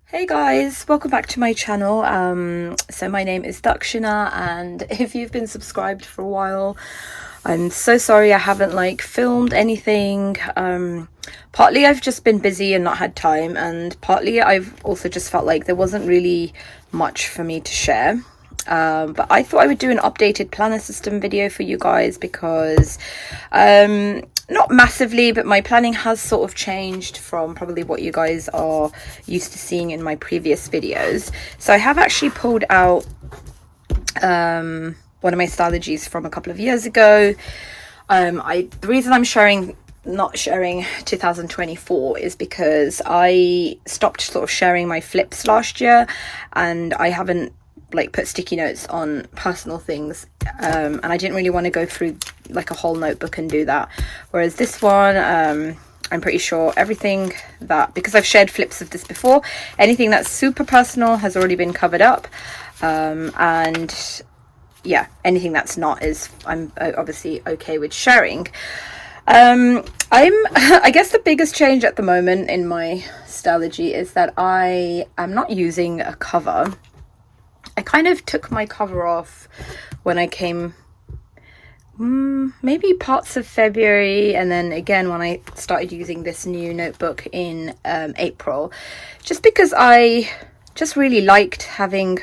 Hey guys, welcome back to my channel. So my name is Daksina, and if you've been subscribed for a while, I'm so sorry I haven't filmed anything. Partly I've just been busy and not had time, and partly I've also just felt like there wasn't really much for me to share. But I thought I would do an updated planner system video for you guys because not massively, but my planning has sort of changed from probably what you guys are used to seeing in my previous videos. So I have actually pulled out one of my Stalogies from a couple of years ago. The reason I'm not sharing 2024 is because I stopped sort of sharing my flips last year, and I haven't put sticky notes on personal things, and I didn't really want to go through a whole notebook and do that. Whereas this one, I'm pretty sure everything that, because I've shared flips of this before, anything that's super personal has already been covered up, and yeah, anything that's not I'm obviously okay with sharing. I guess the biggest change at the moment in my Stalogy is that I am not using a cover. I kind of took my cover off when I came, maybe parts of February, and then again when I started using this new notebook in April, just because I just really liked having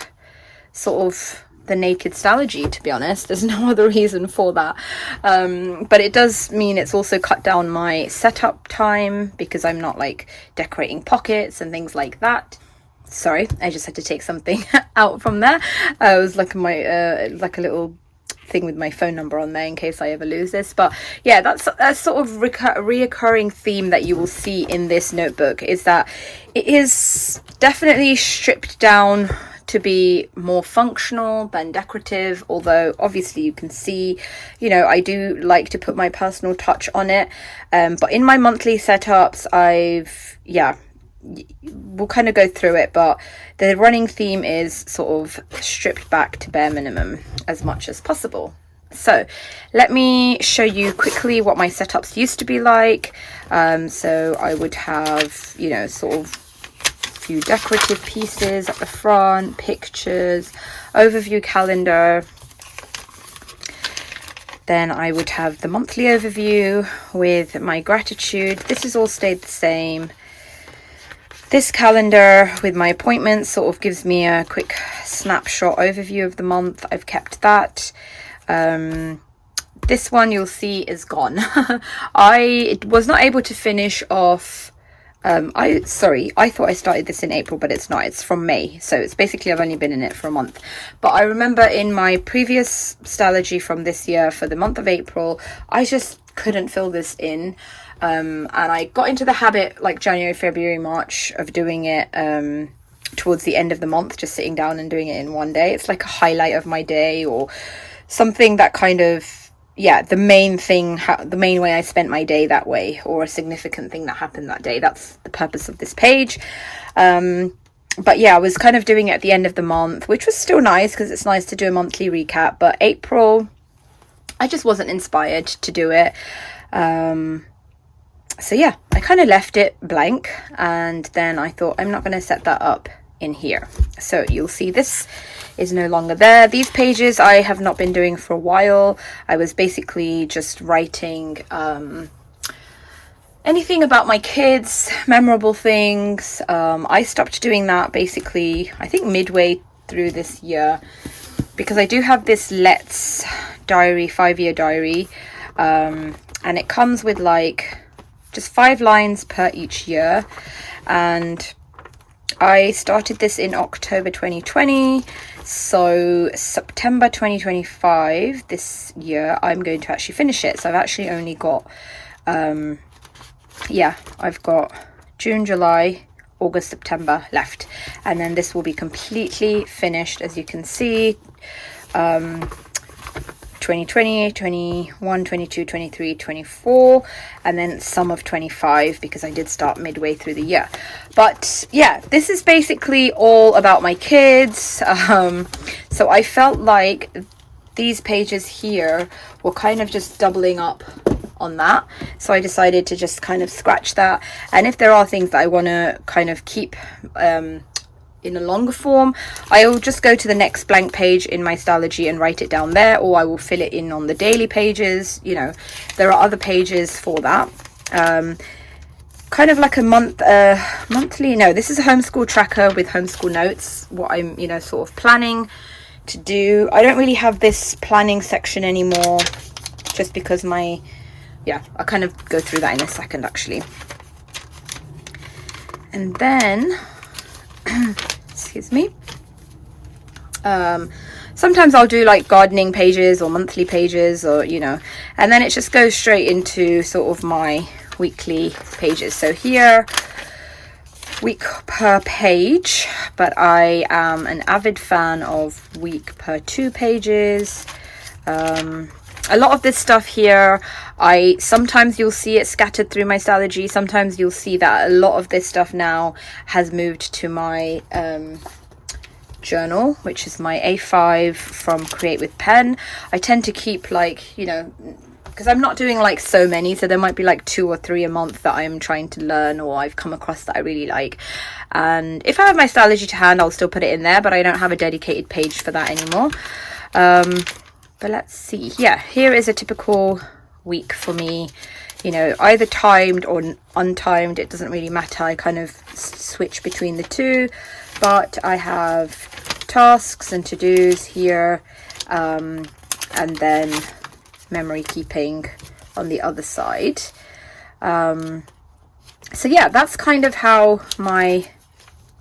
sort of the naked Stalogy, to be honest. There's no other reason for that, but it does mean it's also cut down my setup time because I'm not decorating pockets and things like that. Sorry, I just had to take something out from there. It was my a little thing with my phone number on there in case I ever lose this. But yeah, that's a sort of reoccurring theme that you will see in this notebook, is that it is definitely stripped down to be more functional than decorative, although obviously you can see, I do like to put my personal touch on it. But in my monthly setups, we'll kind of go through it, but the running theme is sort of stripped back to bare minimum as much as possible. So let me show you quickly what my setups used to be like. So I would have, sort of a few decorative pieces at the front, pictures, overview calendar. Then I would have the monthly overview with my gratitude. This has all stayed the same. This calendar with my appointments sort of gives me a quick snapshot overview of the month. I've kept that. This one you'll see is gone. I was not able to finish off. I thought I started this in April, but it's not. It's from May. So it's basically I've only been in it for a month. But I remember in my previous Stalogy from this year for the month of April, I just couldn't fill this in. And I got into the habit January, February, March of doing it towards the end of the month, just sitting down and doing it in one day. It's like a highlight of my day or something that kind of, the main thing, the main way I spent my day that way, or a significant thing that happened that day. That's the purpose of this page. But yeah, I was kind of doing it at the end of the month, which was still nice because it's nice to do a monthly recap. But April, I just wasn't inspired to do it. So yeah, I kind of left it blank, and then I thought I'm not going to set that up in here. So you'll see this is no longer there. These pages I have not been doing for a while. I was basically just writing anything about my kids, memorable things. I stopped doing that basically, I think midway through this year, because I do have this Let's diary, 5-year diary, and it comes with just 5 lines per each year, and I started this in October 2020, so September 2025 this year I'm going to actually finish it. So I've actually only got I've got June, July, August, September left, and then this will be completely finished. As you can see, 2020, 21, 22, 23, 24, and then some of 25 because I did start midway through the year. But yeah, this is basically all about my kids. So I felt like these pages here were kind of just doubling up on that, so I decided to just kind of scratch that. And if there are things that I want to kind of keep in a longer form, I will just go to the next blank page in my Stalogy and write it down there, or I will fill it in on the daily pages. You know, there are other pages for that. Kind of like a monthly, no, this is a homeschool tracker with homeschool notes, what I'm, you know, sort of planning to do. I don't really have this planning section anymore, just because I'll kind of go through that in a second actually. And then excuse me, sometimes I'll do like gardening pages or monthly pages, or you know, and then it just goes straight into sort of my weekly pages. So here, week per page, but I am an avid fan of week per 2 pages. A lot of this stuff here, sometimes you'll see it scattered through my Stalogy. Sometimes you'll see that a lot of this stuff now has moved to my journal, which is my A5 from Create with Pen. I tend to keep like, you know, because I'm not doing like so many, so there might be like 2 or 3 a month that I'm trying to learn or I've come across that I really like. And if I have my Stalogy to hand, I'll still put it in there, but I don't have a dedicated page for that anymore. But let's see. Yeah, here is a typical week for me. You know, either timed or untimed, it doesn't really matter. I kind of switch between the two, but I have tasks and to-dos here, and then memory keeping on the other side. So yeah, that's kind of how my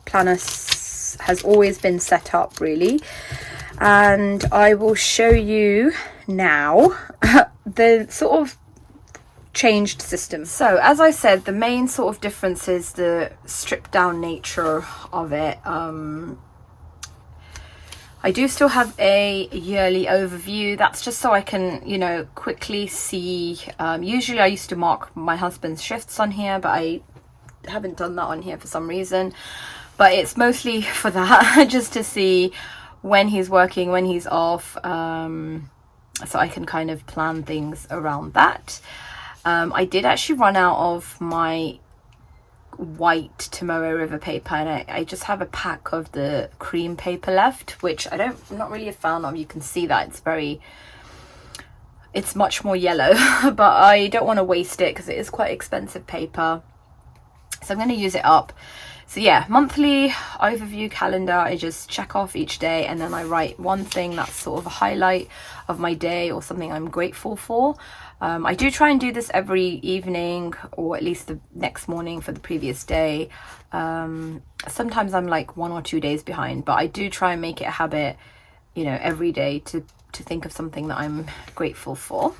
planner has always been set up, really. And I will show you now the sort of changed system. So as I said, the main sort of difference is the stripped down nature of it. I do still have a yearly overview. That's just so I can, you know, quickly see. Usually I used to mark my husband's shifts on here, but I haven't done that on here for some reason. But it's mostly for that, just to see when he's working, when he's off, so I can kind of plan things around that. I did actually run out of my white Tomorrow River paper, and I just have a pack of the cream paper left, which I'm not really a fan of. You can see that it's much more yellow, but I don't want to waste it because it is quite expensive paper, so I'm going to use it up. So yeah, monthly overview calendar, I just check off each day, and then I write one thing that's sort of a highlight of my day or something I'm grateful for. I do try and do this every evening, or at least the next morning for the previous day. Sometimes I'm like 1 or 2 days behind, but I do try and make it a habit, you know, every day to think of something that I'm grateful for.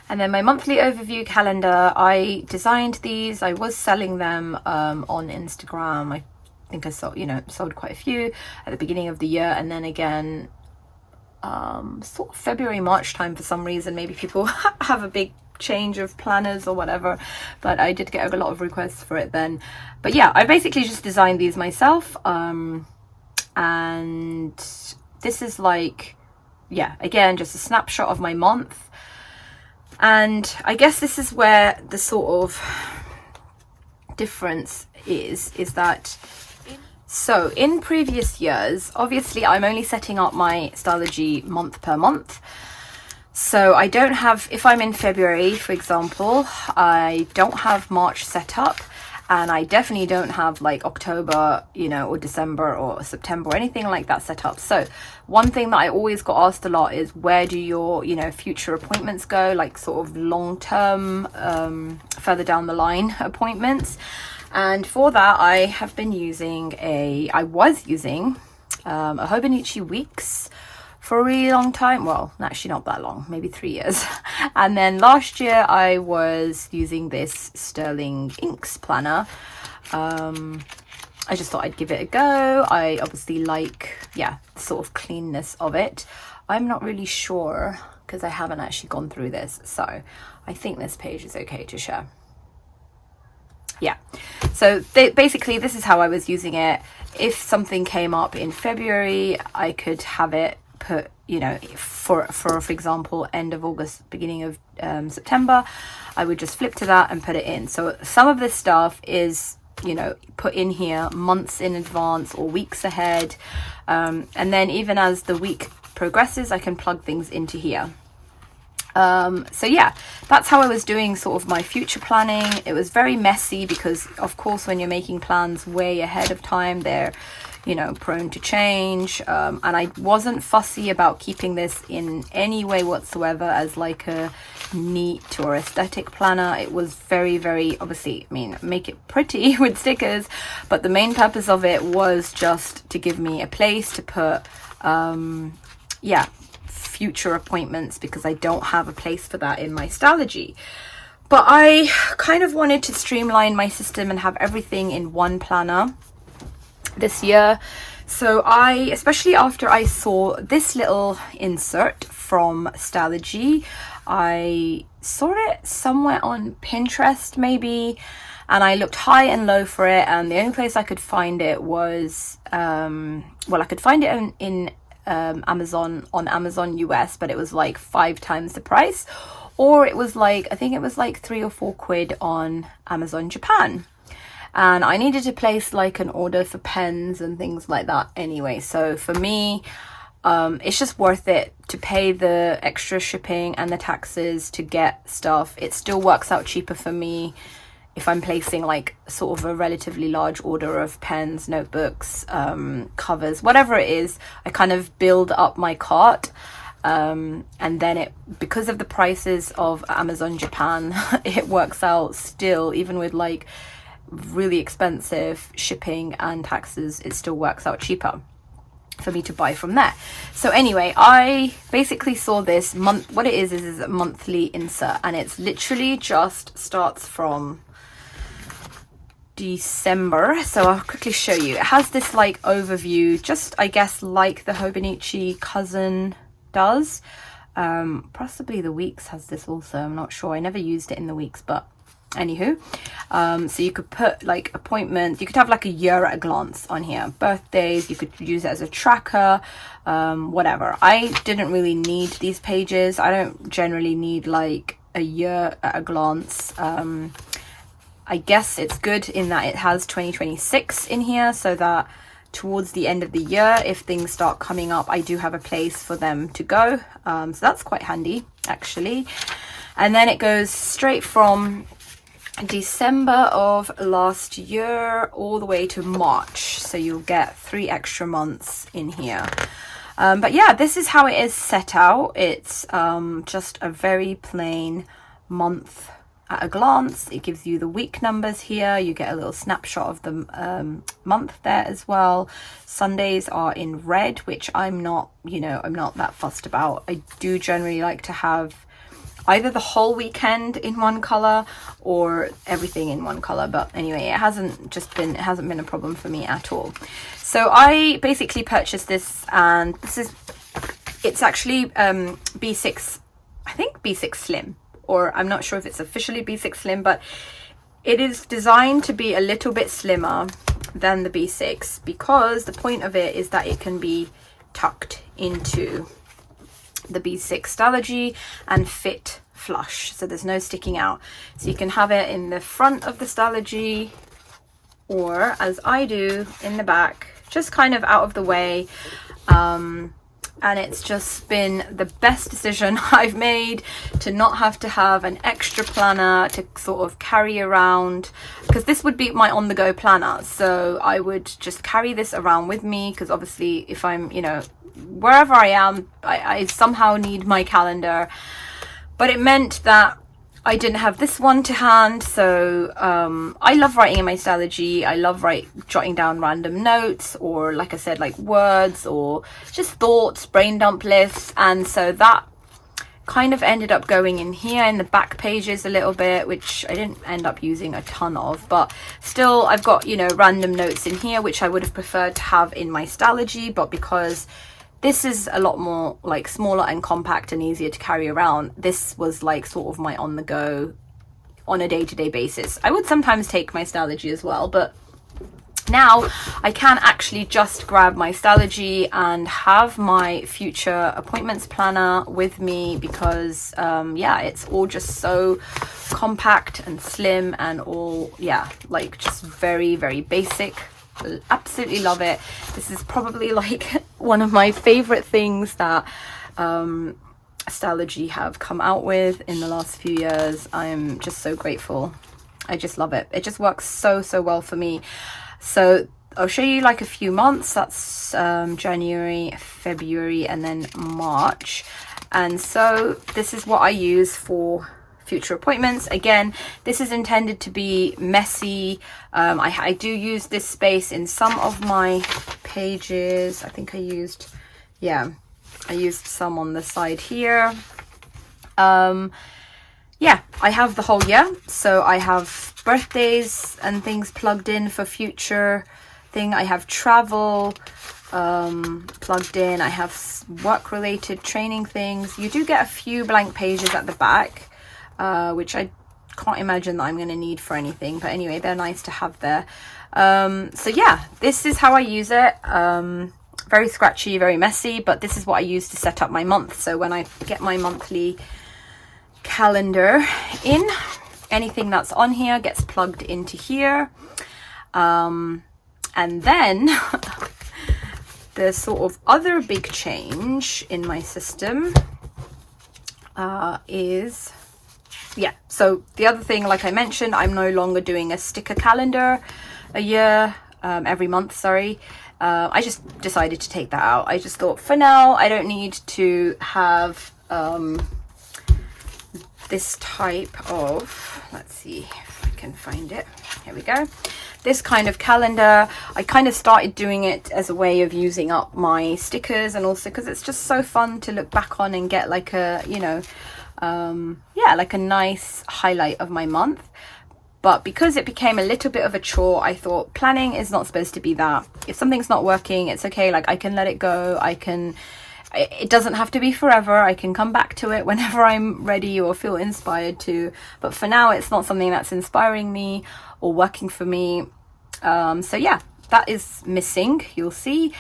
And then my monthly overview calendar, I designed these. I was selling them on Instagram. I think I sold quite a few at the beginning of the year, and then again sort of February, March time for some reason. Maybe people have a big change of planners or whatever, but I did get a lot of requests for it then. But yeah, I basically just designed these myself, and this is like, yeah, again, just a snapshot of my month. And I guess this is where the sort of difference is that, so in previous years, obviously I'm only setting up my Stalogy month per month. So I don't have, if I'm in February, for example, I don't have March set up, and I definitely don't have like October, you know, or December or September or anything like that set up. So one thing that I always got asked a lot is, where do your, you know, future appointments go, like sort of long-term, further down the line appointments. And for that, I have been using a Hobonichi Weeks for a really long time. Well, actually not that long, maybe 3 years. And then last year I was using this Sterling Inks planner. I just thought I'd give it a go. I obviously like, yeah, the sort of cleanness of it. I'm not really sure because I haven't actually gone through this, so I think this page is okay to share. Yeah, so basically this is how I was using it. If something came up in February, I could have it put, you know, for example, end of August, beginning of September, I would just flip to that and put it in. So some of this stuff is you know, put in here months in advance or weeks ahead. And then even as the week progresses, I can plug things into here. So yeah, that's how I was doing sort of my future planning. It was very messy because of course when you're making plans way ahead of time, they're, you know, prone to change. And I wasn't fussy about keeping this in any way whatsoever as like a neat or aesthetic planner. It was very, very, obviously, I mean, make it pretty with stickers, but the main purpose of it was just to give me a place to put, yeah, future appointments, because I don't have a place for that in my Stalogy. But I kind of wanted to streamline my system and have everything in one planner this year. So I, especially after I saw this little insert from Stalogy, I saw it somewhere on Pinterest maybe, and I looked high and low for it, and the only place I could find it was well, I could find it in Amazon, on Amazon US, but it was like 5 times the price, or it was like, I think it was like 3 or 4 quid on Amazon Japan. And I needed to place like an order for pens and things like that anyway. So for me, it's just worth it to pay the extra shipping and the taxes to get stuff. It still works out cheaper for me if I'm placing like sort of a relatively large order of pens, notebooks, covers, whatever it is. I kind of build up my cart, and then it, because of the prices of Amazon Japan, it works out still, even with like really expensive shipping and taxes, it still works out cheaper for me to buy from there. So anyway, I basically saw this month. What it is a monthly insert, and it's literally just starts from December. So I'll quickly show you. It has this like overview, just I guess like the Hobonichi Cousin does. Possibly the Weeks has this also, I'm not sure. I never used it in the Weeks, but anywho, so you could put like appointments, you could have like a year at a glance on here, birthdays, you could use it as a tracker, whatever. I didn't really need these pages. I don't generally need like a year at a glance. I guess it's good in that it has 2026 in here, so that towards the end of the year, if things start coming up, I do have a place for them to go. So that's quite handy actually. And then it goes straight from December of last year all the way to March, so you'll get 3 extra months in here. But yeah, this is how it is set out. It's just a very plain month at a glance. It gives you the week numbers here. You get a little snapshot of the month there as well. Sundays are in red, which I'm not, you know, I'm not that fussed about. I do generally like to have either the whole weekend in one color or everything in one color, but anyway, it hasn't been a problem for me at all. So I basically purchased this, and it's actually B6, I think B6 Slim, or I'm not sure if it's officially B6 Slim, but it is designed to be a little bit slimmer than the B6, because the point of it is that it can be tucked into the B6 Stalogy and fit flush, so there's no sticking out. So you can have it in the front of the Stalogy, or as I do, in the back, just kind of out of the way. And it's just been the best decision I've made to not have to have an extra planner to sort of carry around, because this would be my on-the-go planner. So I would just carry this around with me, because obviously if I'm, you know, wherever I am, I somehow need my calendar. But it meant that I didn't have this one to hand. So I love writing in my Stalogy. I love jotting down random notes, or like I said, like words or just thoughts, brain dump lists. And so that kind of ended up going in here in the back pages a little bit, which I didn't end up using a ton of, but still I've got, you know, random notes in here, which I would have preferred to have in my Stalogy, but because this is a lot more like smaller and compact and easier to carry around, this was like sort of my on the go on a day-to-day basis. I would sometimes take my Stalogy as well, but Now I can actually just grab my Stalogy and have my future appointments planner with me, because yeah, it's all just so compact and slim and all, yeah, like just very, very basic. Absolutely love it. This is probably like one of my favorite things that Stalogy have come out with in the last few years. I'm just so grateful. I just love it. It just works so well for me. So I'll show you like a few months. That's January, February, and then March. And so this is what I use for future appointments. Again, this is intended to be messy. I do use this space in some of my pages. I think I used some on the side here. Yeah, I have the whole year, so I have birthdays and things plugged in for future thing. I have travel plugged in. I have work related training things. You do get a few blank pages at the back, which I can't imagine that I'm going to need for anything, but anyway, they're nice to have there. So yeah, this is how I use it. Very scratchy, very messy, but this is what I use to set up my month. So when I get my monthly calendar in, anything that's on here gets plugged into here. And then the sort of other big change in my system is, yeah, so the other thing, like I mentioned, I'm no longer doing a sticker calendar every month, sorry. I just decided to take that out. I just thought for now I don't need to have this type of, let's see if I can find it, here we go, this kind of calendar. I kind of started doing it as a way of using up my stickers, and also because it's just so fun to look back on and get like a, you know, yeah, like a nice highlight of my month. But because it became a little bit of a chore, I thought planning is not supposed to be that. If something's not working, it's okay, like I can let it go. It doesn't have to be forever. I can come back to it whenever I'm ready or feel inspired to. But for now, it's not something that's inspiring me or working for me. So yeah, that is missing, you'll see.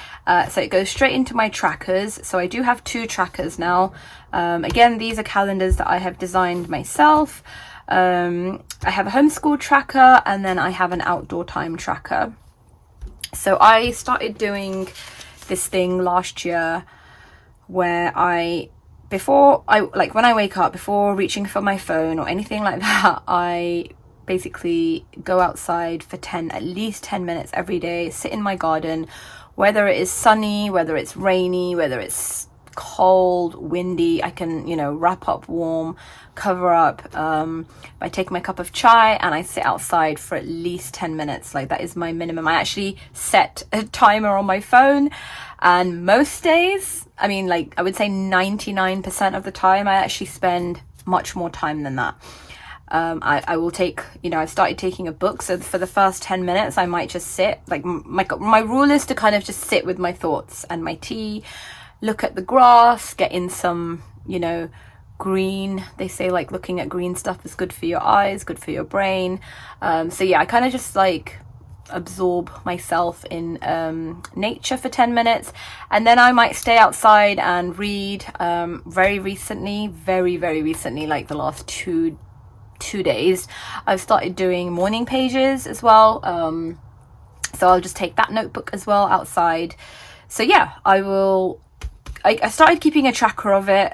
So it goes straight into my trackers. So I do have 2 trackers now. Again, these are calendars that I have designed myself. I have a homeschool tracker, and then I have an outdoor time tracker. So I started doing this thing last year where when I wake up, before reaching for my phone or anything like that, I basically go outside for at least 10 minutes every day, sit in my garden, whether it is sunny, whether it's rainy, whether it's cold, windy, I can, you know, wrap up warm, cover up. I take my cup of chai and I sit outside for at least 10 minutes. Like that is my minimum. I actually set a timer on my phone, and most days, I mean, like I would say 99% of the time, I actually spend much more time than that. I will take, you know, I've started taking a book, so for the first 10 minutes I might just sit, like my rule is to kind of just sit with my thoughts and my tea, look at the grass, get in some, you know, green. They say like looking at green stuff is good for your eyes, good for your brain. So yeah, I kind of just like absorb myself in nature for 10 minutes, and then I might stay outside and read. Very recently, like the last two days, I've started doing morning pages as well. So I'll just take that notebook as well outside. So yeah, I started keeping a tracker of it,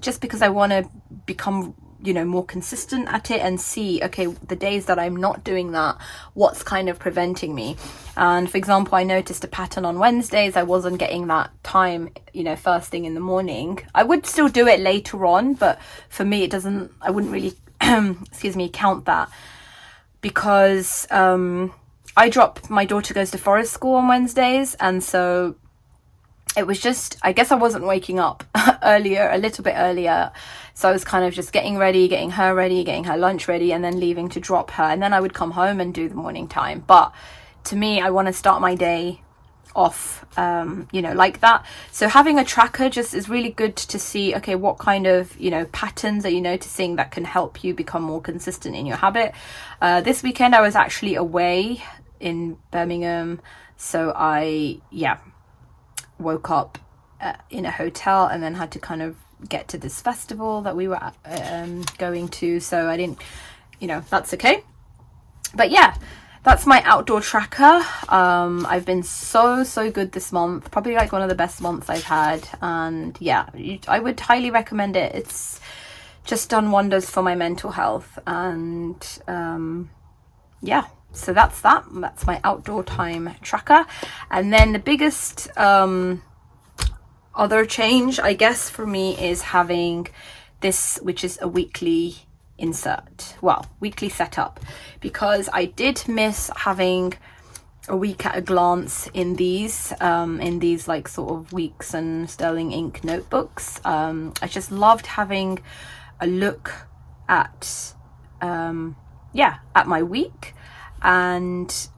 just because I want to become, you know, more consistent at it and see, okay, the days that I'm not doing that, what's kind of preventing me. And for example, I noticed a pattern on Wednesdays. I wasn't getting that time, you know, first thing in the morning. I would still do it later on, but for me, I wouldn't really, excuse me, count that, because my daughter goes to forest school on Wednesdays, and so it was just, I guess I wasn't waking up a little bit earlier. So I was kind of just getting ready, getting her ready, getting her lunch ready, and then leaving to drop her. And then I would come home and do the morning time. But to me, I want to start my day off, you know, like that. So having a tracker just is really good to see, okay, what kind of, you know, patterns are you noticing that can help you become more consistent in your habit. This weekend I was actually away in Birmingham, so I woke up in a hotel and then had to kind of get to this festival that we were going to, so I didn't, that's okay. But yeah, that's my outdoor tracker. I've been so good this month, probably like one of the best months I've had, and yeah, I would highly recommend it. It's just done wonders for my mental health, and yeah, so that's my outdoor time tracker. And then the biggest other change, I guess, for me is having this, which is a weekly weekly setup, because I did miss having a week at a glance in these like sort of Weeks and Sterling ink notebooks. I just loved having a look at my week, and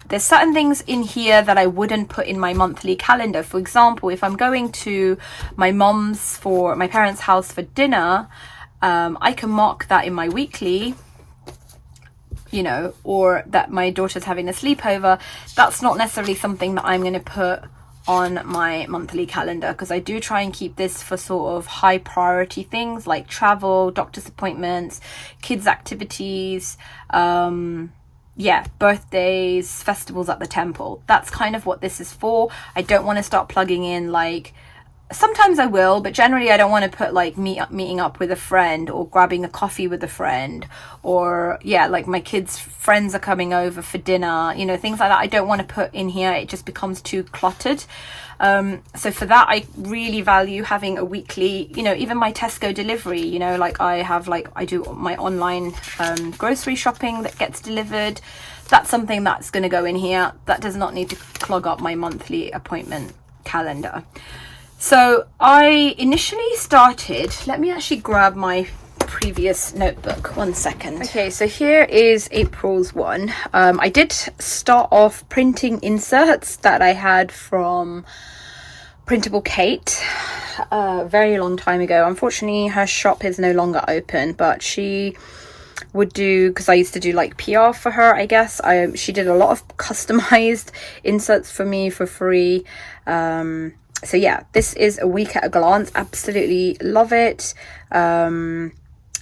there's certain things in here that I wouldn't put in my monthly calendar. For example, if I'm going to my parents' house for dinner, I can mark that in my weekly, or that my daughter's having a sleepover. That's not necessarily something that I'm going to put on my monthly calendar, because I do try and keep this for sort of high priority things like travel, doctor's appointments, kids activities, birthdays, festivals at the temple. That's kind of what this is for. I don't want to start plugging in, like, sometimes I will, but generally I don't want to put like meeting up with a friend or grabbing a coffee with a friend, or like my kids' friends are coming over for dinner, things like that. I don't want to put in here. It just becomes too cluttered. So for that, I really value having a weekly, even my Tesco delivery, like I do my online grocery shopping that gets delivered. That's something that's going to go in here. That does not need to clog up my monthly appointment calendar. So I initially started, let me actually grab my previous notebook, 1 second. Okay, so here is April's one. I did start off printing inserts that I had from Printable Kate a very long time ago. Unfortunately, her shop is no longer open, but she would do, because I used to do like PR for her, I guess. She did a lot of customized inserts for me for free. So yeah, this is a week at a glance. Absolutely love it. And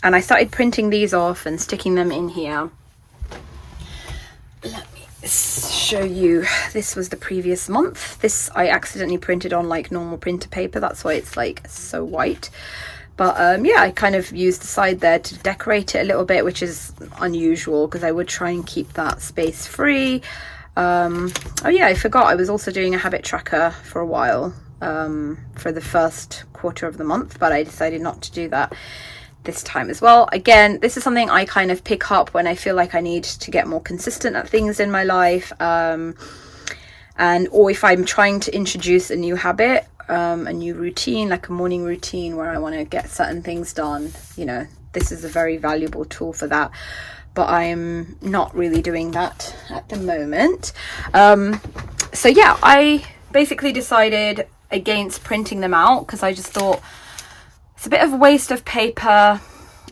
I started printing these off and sticking them in here. Let me show you. This was the previous month. This I accidentally printed on like normal printer paper. That's why it's like so white. But I kind of used the side there to decorate it a little bit, which is unusual because I would try and keep that space free. I forgot I was also doing a habit tracker for a while. For the first quarter of the month, but I decided not to do that this time as well. Again, this is something I kind of pick up when I feel like I need to get more consistent at things in my life, or if I'm trying to introduce a new habit, a new routine, like a morning routine where I want to get certain things done. This is a very valuable tool for that, but I'm not really doing that at the moment. I basically decided against printing them out, because I just thought it's a bit of a waste of paper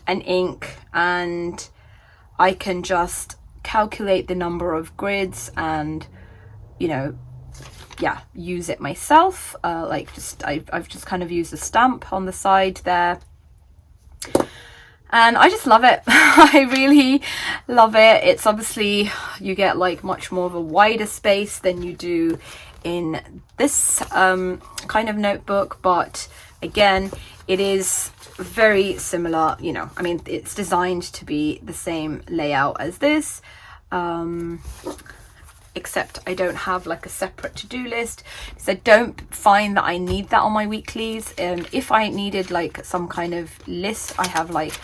and ink, and I can just calculate the number of grids and use it myself. I've just kind of used a stamp on the side there, and I just love it. I really love it. It's obviously, you get like much more of a wider space than you do in this kind of notebook, but again, it is very similar. It's designed to be the same layout as this, except I don't have like a separate to-do list, because I don't find that I need that on my weeklies. If I needed like some kind of list, I have like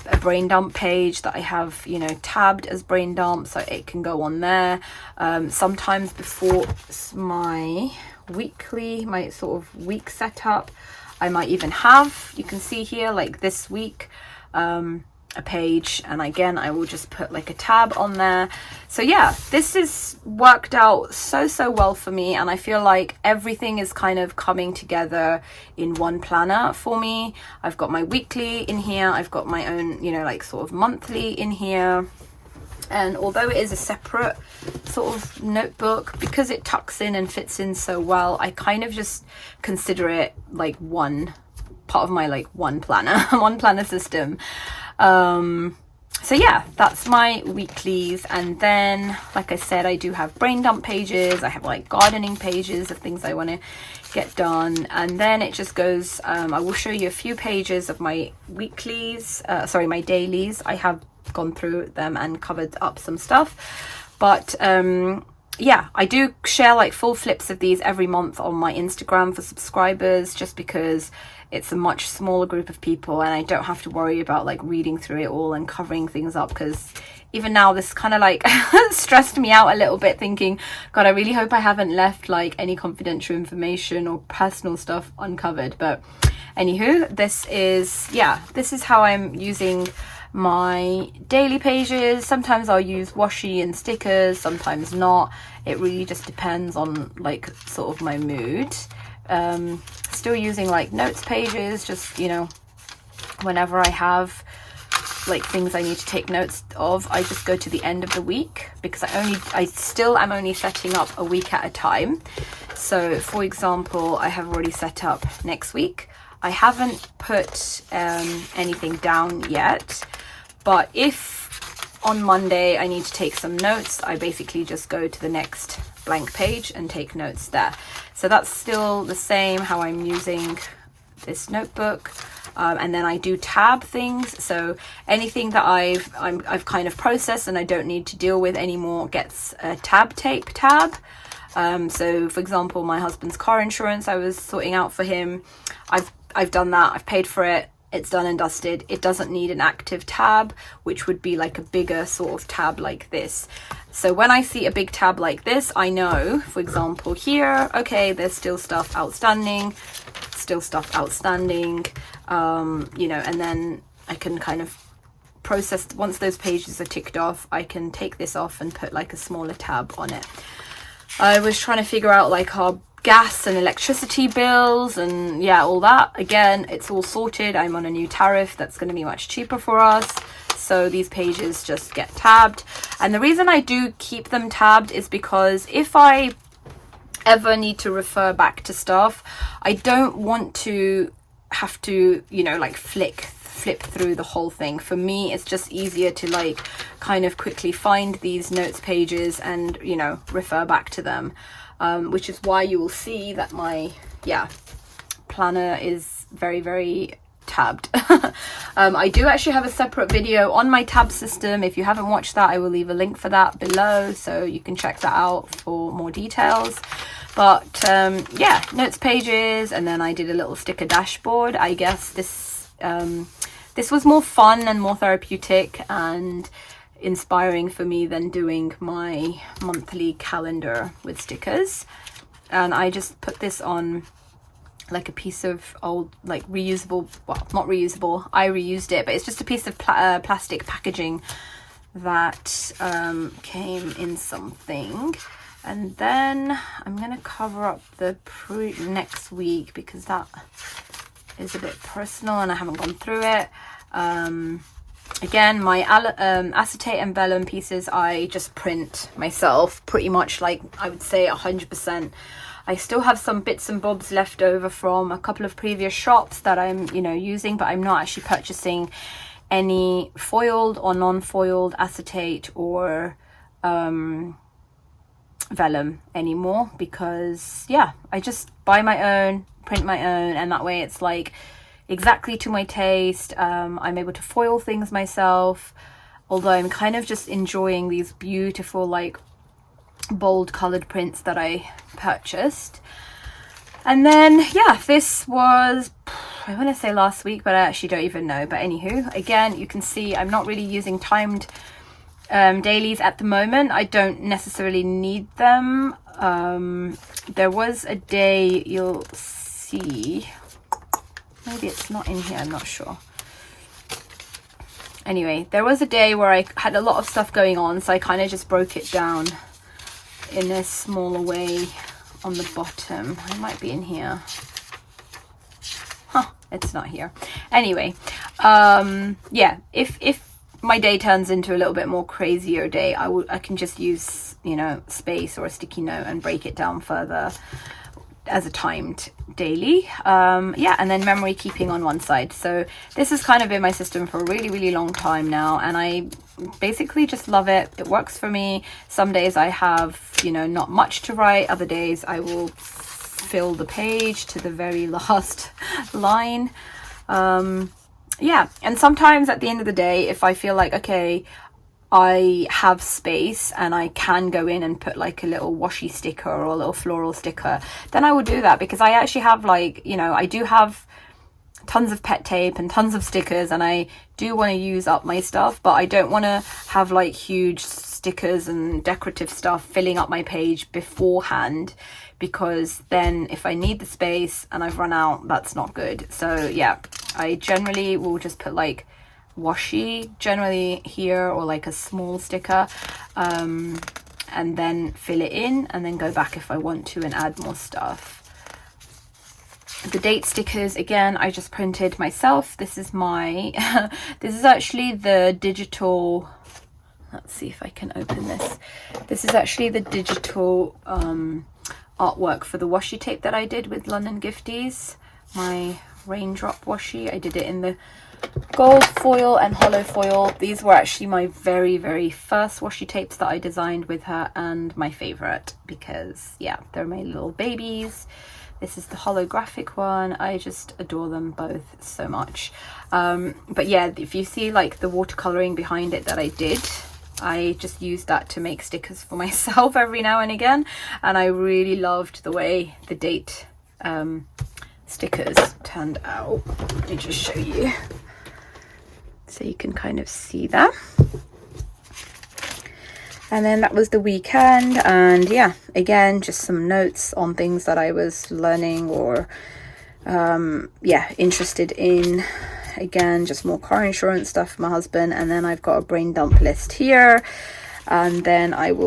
a brain dump page that I have tabbed as brain dump, so it can go on there. Sometimes before my sort of week setup, I might even have, you can see here, like this week, a page, and again I will just put like a tab on there. So yeah, this has worked out so well for me, and I feel like everything is kind of coming together in one planner for me. I've got my weekly in here, I've got my own like sort of monthly in here, And although it is a separate sort of notebook, because it tucks in and fits in so well, I kind of just consider it like one part of my like one planner, one planner system. So yeah, that's my weeklies. And then, like I said, I do have brain dump pages. I have like gardening pages of things I want to get done. And then it just goes, I will show you a few pages of my weeklies, my dailies. I have gone through them and covered up some stuff, but yeah, I do share like full flips of these every month on my Instagram for subscribers, just because it's a much smaller group of people and I don't have to worry about like reading through it all and covering things up, because even now this kind of like stressed me out a little bit, thinking, God, I really hope I haven't left like any confidential information or personal stuff uncovered. But anywho, this is how I'm using my daily pages. Sometimes I'll use washi and stickers, sometimes not. It really just depends on like sort of my mood. Still using like notes pages, just, you know, whenever I have like things I need to take notes of, I just go to the end of the week, because I still am only setting up a week at a time. So for example, I have already set up next week. I haven't put anything down yet, but if on Monday I need to take some notes, I basically just go to the next blank page and take notes there. So that's still the same how I'm using this notebook. And then I do tab things, so anything that I've kind of processed and I don't need to deal with anymore gets a tab tape tab. So for example, my husband's car insurance I was sorting out for him, I've done that, I've paid for it, it's done and dusted. It doesn't need an active tab, which would be like a bigger sort of tab like this. So when I see a big tab like this, I know, for example here, okay, there's still stuff outstanding, you know, and then I can kind of process, once those pages are ticked off, I can take this off and put like a smaller tab on it. I was trying to figure out like our gas and electricity bills and yeah, all that. Again, it's all sorted. I'm on a new tariff that's going to be much cheaper for us, so these pages just get tabbed. And the reason I do keep them tabbed is because if I ever need to refer back to stuff, I don't want to have to, you know, like flip through the whole thing. For me, it's just easier to like kind of quickly find these notes pages and, you know, refer back to them, which is why you will see that my planner is very, very tabbed. I do actually have a separate video on my tab system. If you haven't watched that, I will leave a link for that below, so you can check that out for more details. But yeah, notes pages, and then I did a little sticker dashboard. I guess this was more fun and more therapeutic and inspiring for me than doing my monthly calendar with stickers. And I just put this on like a piece of old, like reusable, well, not reusable, I reused it, but it's just a piece of plastic packaging that came in something. And then I'm gonna cover up the next week because that is a bit personal and I haven't gone through it. Again, my acetate and vellum pieces I just print myself, pretty much, like I would say 100%. I still have some bits and bobs left over from a couple of previous shops that I'm, you know, using, but I'm not actually purchasing any foiled or non-foiled acetate or vellum anymore, because yeah, I just buy my own, print my own, and that way it's like exactly to my taste. I'm able to foil things myself, although I'm kind of just enjoying these beautiful like bold colored prints that I purchased. And then yeah, this was, I want to say last week, but I actually don't even know. But anywho, again, you can see I'm not really using timed dailies at the moment. I don't necessarily need them. There was a day, you'll see, maybe it's not in here, I'm not sure. Anyway, there was a day where I had a lot of stuff going on, so I kind of just broke it down in a smaller way on the bottom. It might be in here. Huh, it's not here. Anyway, yeah, if my day turns into a little bit more crazier day, I can just use, you know, space or a sticky note and break it down further as a timed daily. Yeah, and then memory keeping on one side. So this has kind of been my system for a really, really long time now, and I basically just love it. It works for me. Some days I have, you know, not much to write. Other days I will fill the page to the very last line. Yeah, and sometimes at the end of the day, if I feel like, okay, I have space and I can go in and put like a little washi sticker or a little floral sticker, then I will do that, because I actually have, like, you know, I do have tons of pet tape and tons of stickers, and I do want to use up my stuff, but I don't want to have like huge stickers and decorative stuff filling up my page beforehand, because then if I need the space and I've run out, that's not good. So yeah, I generally will just put like washi generally here, or like a small sticker, and then fill it in and then go back if I want to and add more stuff. The date stickers, again, I just printed myself. This is my this is actually the digital, let's see if I can open this. This is actually the digital artwork for the washi tape that I did with London Gifties, my raindrop washi. I did it in the gold foil and hollow foil. These were actually my very, very first washi tapes that I designed with her, and my favorite, because yeah, they're my little babies. This is the holographic one. I just adore them both so much. But yeah, if you see like the watercoloring behind it that I did, I just used that to make stickers for myself every now and again, and I really loved the way the date stickers turned out. Let me just show you so you can kind of see that. And then that was the weekend, and yeah, again, just some notes on things that I was learning or yeah, interested in. Again, just more car insurance stuff for my husband. And then I've got a brain dump list here, and then I've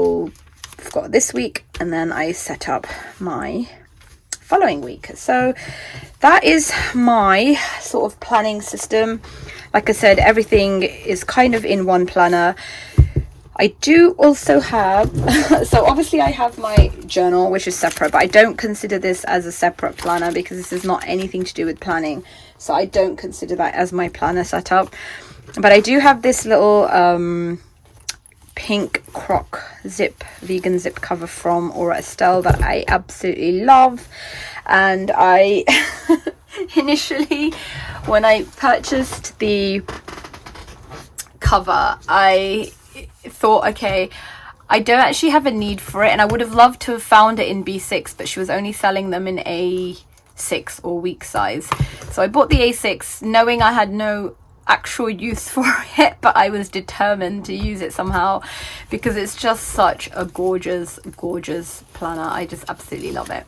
got this week, and then I set up my following week. So that is my sort of planning system. Like I said, everything is kind of in one planner. I do also have so obviously I have my journal, which is separate, but I don't consider this as a separate planner because this is not anything to do with planning, so I don't consider that as my planner setup. But I do have this little pink croc vegan zip cover from Aura Estelle that I absolutely love. And I initially, when I purchased the cover, I thought, okay, I don't actually have a need for it, and I would have loved to have found it in B6, but she was only selling them in A6 or week size. So I bought the A6 knowing I had no actual use for it, but I was determined to use it somehow because it's just such a gorgeous planner. I just absolutely love it.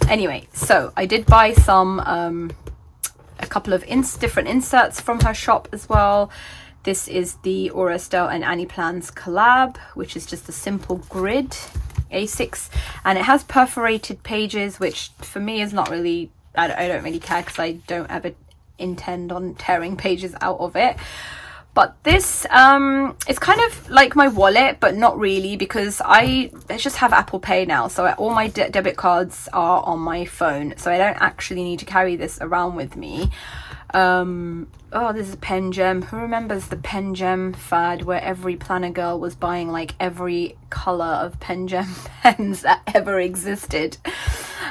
Anyway, so I did buy some a couple of different inserts from her shop as well. This is the Aura Estelle and Annie Plans collab, which is just a simple grid A6, and it has perforated pages, which for me is not really, I don't really care because I don't ever intend on tearing pages out of it. But this it's kind of like my wallet, but not really, because I just have Apple Pay now, so all my debit cards are on my phone, so I don't actually need to carry this around with me. Oh, this is a pen gem. Who remembers the pen gem fad where every planner girl was buying like every color of pen gem pens that ever existed?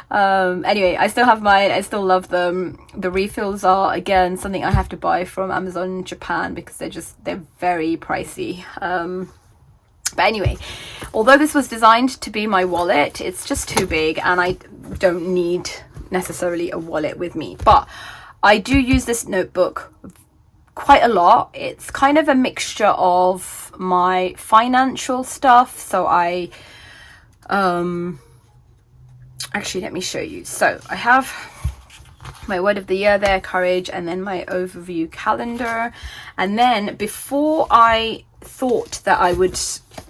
Anyway, I still have mine. I still love them. The refills are, again, something I have to buy from Amazon Japan because they're very pricey. But anyway, although this was designed to be my wallet, it's just too big and I don't need necessarily a wallet with me. But I do use this notebook quite a lot. It's kind of a mixture of my financial stuff. So I, actually, let me show you. So I have my word of the year there, courage, and then my overview calendar. And then before I thought that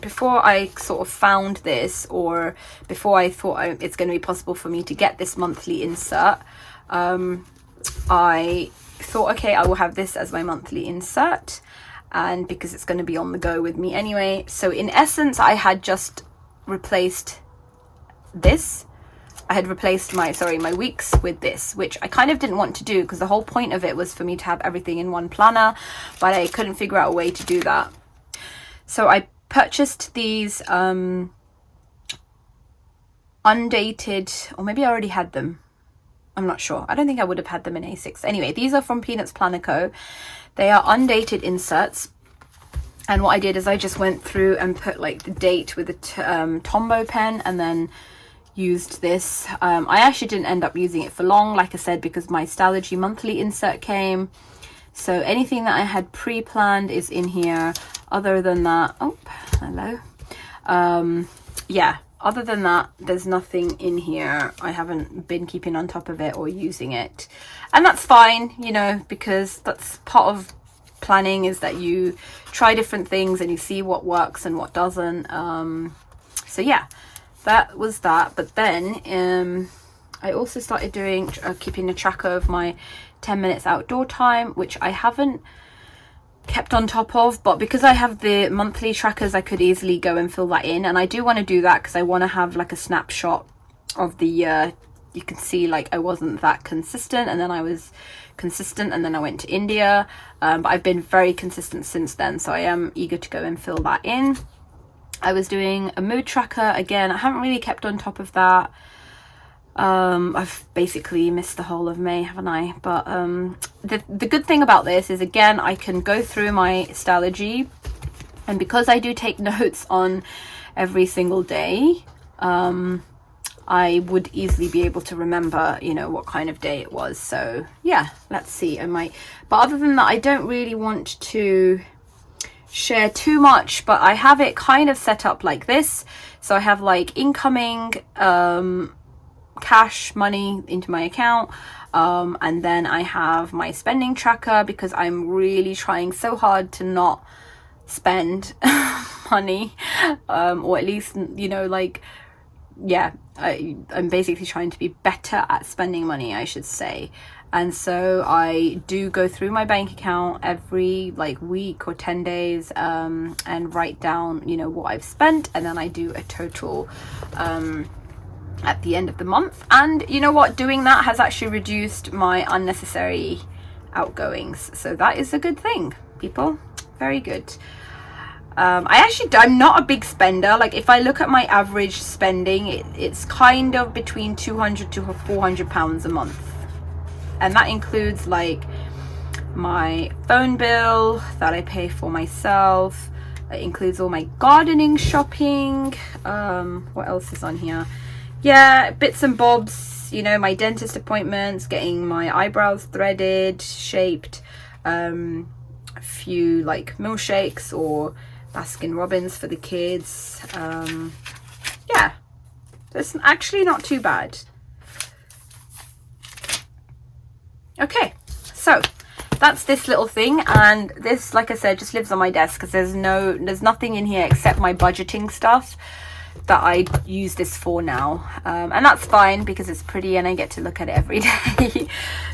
before I sort of found this, or before I thought it's going to be possible for me to get this monthly insert, I thought, okay, I will have this as my monthly insert. and because it's going to be on the go with me anyway. So in essence, I had just replaced this. I had replaced my weeks with this, which I kind of didn't want to do because the whole point of it was for me to have everything in one planner, but I couldn't figure out a way to do that. So I purchased these undated, or maybe I already had them. I'm not sure. I don't think I would have had them in A6. Anyway, these are from Peanuts Planner Co. They are undated inserts. And what I did is I just went through and put like the date with a Tombow pen, and then used this. I actually didn't end up using it for long, like I said, because my Stalogy monthly insert came. So anything that I had pre-planned is in here. Other than that, oh, hello. Yeah. Other than that, there's nothing in here. I haven't been keeping on top of it or using it. And that's fine, you know, because that's part of planning, is that you try different things and you see what works and what doesn't. So yeah, that was that. But then I also started doing keeping a track of my 10 minutes outdoor time, which I haven't kept on top of, but because I have the monthly trackers, I could easily go and fill that in. And I do want to do that because I want to have like a snapshot of the year. You can see like I wasn't that consistent, and then I was consistent, and then I went to India, but I've been very consistent since then, so I am eager to go and fill that in. I was doing a mood tracker again. I haven't really kept on top of that. I've basically missed the whole of May, haven't I? But the good thing about this is, again, I can go through my Stalogy, and because I do take notes on every single day, I would easily be able to remember, you know, what kind of day it was. So yeah, let's see. I might, but other than that, I don't really want to share too much, but I have it kind of set up like this. So I have like incoming cash money into my account, and then I have my spending tracker, because I'm really trying so hard to not spend money, or at least, you know, like, yeah, I'm basically trying to be better at spending money, I should say. And so I do go through my bank account every like week or 10 days, and write down, you know, what I've spent, and then I do a total at the end of the month. And you know what, doing that has actually reduced my unnecessary outgoings, so that is a good thing, people. Very good. I'm not a big spender. Like, if I look at my average spending, it's kind of between 200 to 400 pounds a month, and that includes like my phone bill that I pay for myself. It includes all my gardening shopping. What else is on here? Yeah, bits and bobs, you know, my dentist appointments, getting my eyebrows threaded, shaped, a few like milkshakes or Baskin Robbins for the kids. Yeah, it's actually not too bad. Okay, so that's this little thing, and this, like I said, just lives on my desk because there's nothing in here except my budgeting stuff that I use this for now, and that's fine because it's pretty and I get to look at it every day.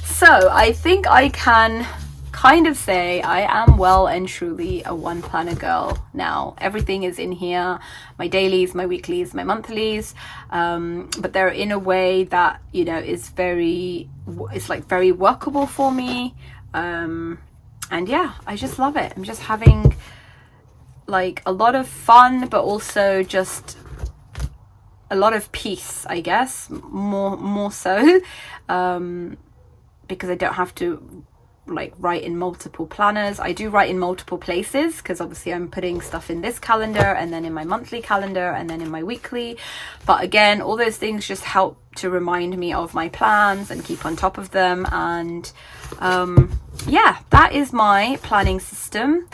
So I think I can kind of say I am well and truly a one planner girl now. Everything is in here, my dailies, my weeklies, my monthlies, but they're in a way that, you know, is it's like very workable for me, and yeah, I just love it. I'm just having like a lot of fun, but also just a lot of peace, I guess, more so, because I don't have to like write in multiple planners. I do write in multiple places because obviously I'm putting stuff in this calendar, and then in my monthly calendar, and then in my weekly. But again, all those things just help to remind me of my plans and keep on top of them. And yeah, that is my planning system.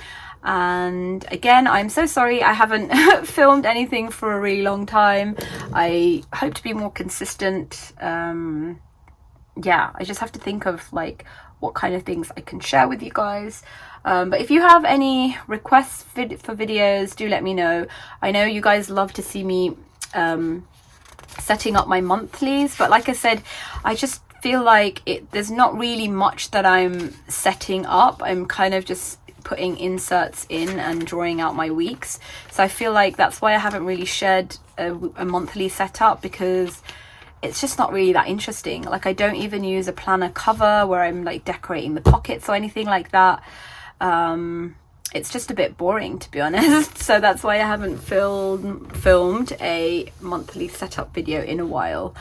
And again, I'm so sorry I haven't filmed anything for a really long time. I hope to be more consistent. Yeah, I just have to think of like what kind of things I can share with you guys. But if you have any requests for videos, do let me know. I know you guys love to see me setting up my monthlies, but like I said, I just feel like there's not really much that I'm setting up. I'm kind of just putting inserts in and drawing out my weeks. So I feel like that's why I haven't really shared a monthly setup, because it's just not really that interesting. Like I don't even use a planner cover where I'm like decorating the pockets or anything like that. It's just a bit boring, to be honest. So that's why I haven't filmed a monthly setup video in a while.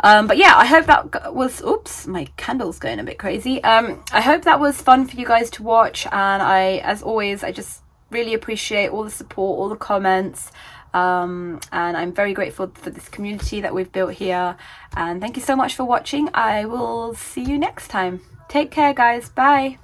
But yeah, I hope that was, oops, my candle's going a bit crazy. I hope that was fun for you guys to watch, and as always, I just really appreciate all the support, all the comments, and I'm very grateful for this community that we've built here. And thank you so much for watching. I will see you next time. Take care, guys. Bye.